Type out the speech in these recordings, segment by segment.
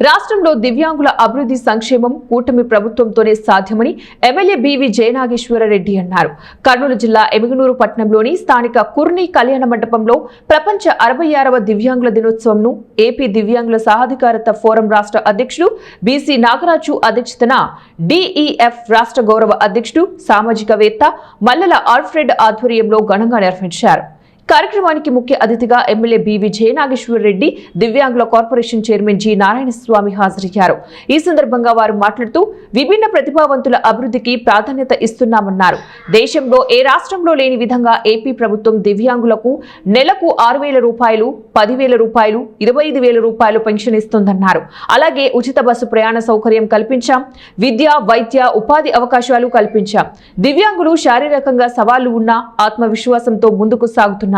రాష్ట్రంలో దివ్యాంగుల అభివృద్ధి సంక్షేమం కూటమి ప్రభుత్వంతోనే సాధ్యమని ఎమ్మెల్యే బివి జయనాగేశ్వరరెడ్డి అన్నారు. కర్నూలు జిల్లా ఎమిగనూరు పట్టణంలోని స్థానిక కుర్ని కళ్యాణ మండపంలో ప్రపంచ 66వ దివ్యాంగుల దినోత్సవంను ఏపీ దివ్యాంగుల సాధికారత ఫోరం రాష్ట్ర అధ్యక్షుడు బీసీ నాగరాజు అధ్యక్షతన డిఈఎఫ్ రాష్ట్ర గౌరవ అధ్యక్షుడు సామాజికవేత్త మల్లెల ఆల్ఫ్రెడ్ ఆధ్వర్యంలో ఘనంగా నిర్వహించారు. కార్యక్రమానికి ముఖ్య అతిథిగా ఎమ్మెల్యే బివి జయనాగేశ్వరరెడ్డి, దివ్యాంగుల కార్పొరేషన్ చైర్మన్ జి నారాయణస్వామి హాజరయ్యారు. ఈ సందర్భంగా వారు మాట్లాడుతూ విభిన్న ప్రతిభావంతుల అభివృద్ధికి ప్రాధాన్యత ఇస్తున్నామన్నారు. దేశంలో ఏ రాష్ట్రంలో లేని విధంగా ఏపీ ప్రభుత్వం దివ్యాంగులకు నెలకు 6,000 రూపాయలు, 10,000 రూపాయలు, 25,000 రూపాయలు పెన్షన్ ఇస్తుందన్నారు. అలాగే ఉచిత బస్సు ప్రయాణ సౌకర్యం కల్పించాం. విద్య, వైద్య, ఉపాధి అవకాశాలు కల్పించాం. దివ్యాంగులు శారీరకంగా సవాళ్లు ఉన్నా ఆత్మవిశ్వాసంతో ముందుకు సాగుతున్నారు.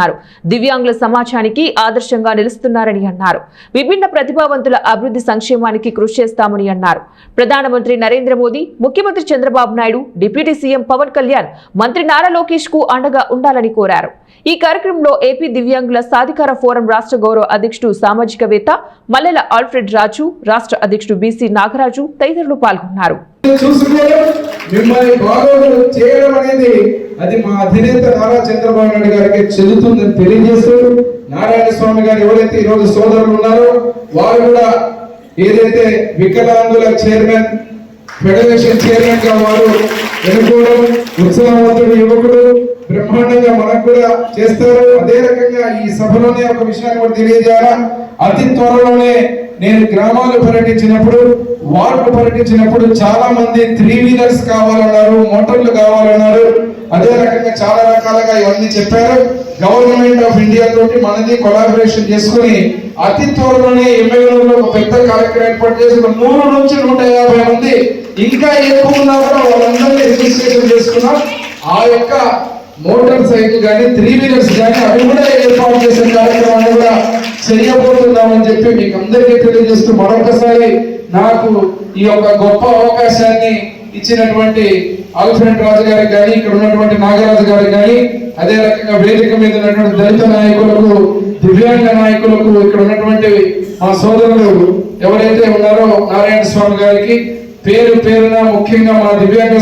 దివ్యాంగుల సమాజానికి ఆదర్శంగా నిలుస్తున్నారని అన్నారు. విభిన్న ప్రతిభావంతుల అభివృద్ధి సంక్షేమానికి కృషి చేస్తామని అన్నారు. ప్రధానమంత్రి నరేంద్ర మోదీ, ముఖ్యమంత్రి చంద్రబాబు నాయుడు, డిప్యూటీ సీఎం పవన్ కళ్యాణ్, మంత్రి నారా లోకేష్ కు అండగా ఉండాలని కోరారు. ఈ కార్యక్రమంలో ఏపీ దివ్యాంగుల సాధికార ఫోరం రాష్ట్ర గౌరవ అధ్యక్షుడు సామాజికవేత్త మల్లెల ఆల్ఫ్రెడ్ రాజు, రాష్ట్ర అధ్యక్షుడు బీసీ నాగరాజు తదితరులు పాల్గొన్నారు. అది మా అధినేత నారా చంద్రబాబు నాయుడు గారికి చెల్లుతుందని తెలియజేస్తూ, నారాయణ స్వామి గారు ఎవరైతే ఈ రోజు సోదరులు ఉన్నారో వారు కూడా ఏదైతే వికలాంగుల చైర్మన్, ఫెడరేషన్ చైర్మన్ గా వారు ఎన్నుకోవడం, ఉత్సాహవంతుడు యువకుడు బ్రహ్మాండంగా మనకు కూడా చేస్తారు. అదే రకంగా ఈ సభలోనే ఒక విషయాన్ని కూడా తెలియజేయాలా. అతి త్వరలోనే నేను గ్రామాలు పర్యటించినప్పుడు, వార్డు పర్యటించినప్పుడు చాలా మంది 3 వీలర్స్ కావాలన్నారు, మోటార్లు కావాలన్నారు. అదే రకంగా చాలా రకాలుగా ఇవన్నీ చెప్పారు. గవర్నమెంట్ ఆఫ్ ఇండియా తోటి మనది కొలాబరేషన్ చేసుకుని అతి త్వరలోనే ఎమ్మెల్యేలో ఒక పెద్ద కార్యక్రమం ఏర్పాటు చేసి 100 నుంచి 150 మంది ఇంకా ఎక్కువ ఉన్నా కూడా వాళ్ళందరినీ రిజిస్ట్రేషన్ చేసుకున్నాం. ఆ యొక్క మోటార్ సైకిల్ కానీ 3 వీలర్స్ కానీ అవి కూడా ఏర్పాటు చేసే కార్యక్రమాన్ని కూడా చేయబోతున్నామని చెప్పి మీకు అందరికీ తెలియజేస్తూ, మరొకసారి నాకు ఈ యొక్క గొప్ప అవకాశాన్ని ఇచ్చినటువంటి ఆల్ఫ్రెడ్ రాజు గారికి కానీ, ఇక్కడ ఉన్నటువంటి నాగరాజు గారికి కానీ, అదే రకంగా వేదిక మీద ఉన్నటువంటి దళిత నాయకులకు, దివ్యాంగ నాయకులకు, ఇక్కడ ఉన్నటువంటి మా సోదరులు ఎవరైతే ఉన్నారో నారాయణ స్వామి గారికి పేరు పేరున, ముఖ్యంగా మా దివ్యాంగ